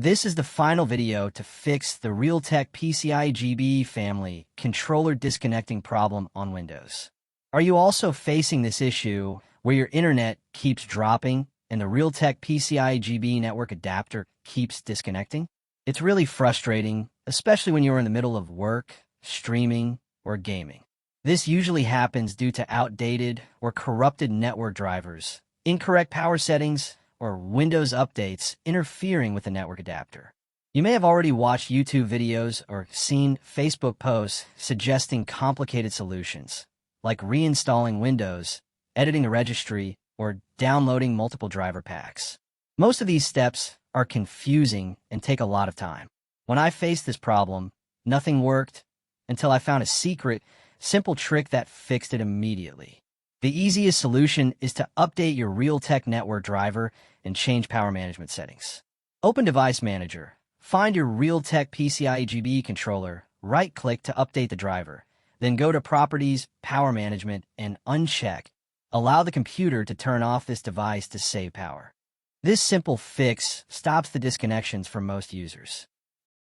This is the final video to fix the Realtek PCIe GBE family controller disconnecting problem on Windows. Are you also facing this issue where your internet keeps dropping and the Realtek PCIe GBE network adapter keeps disconnecting? It's really frustrating, especially when you're in the middle of work, streaming, or gaming. This usually happens due to outdated or corrupted network drivers, incorrect power settings, or Windows updates interfering with the network adapter. You may have already watched YouTube videos or seen Facebook posts suggesting complicated solutions, like reinstalling Windows, editing a registry, or downloading multiple driver packs. Most of these steps are confusing and take a lot of time. When I faced this problem, nothing worked until I found a secret, simple trick that fixed it immediately. The easiest solution is to update your Realtek network driver and change power management settings. Open Device Manager. Find your Realtek PCIe GBE controller, right-click to update the driver, then go to Properties, Power Management, and uncheck. Allow the computer to turn off this device to save power. This simple fix stops the disconnections for most users.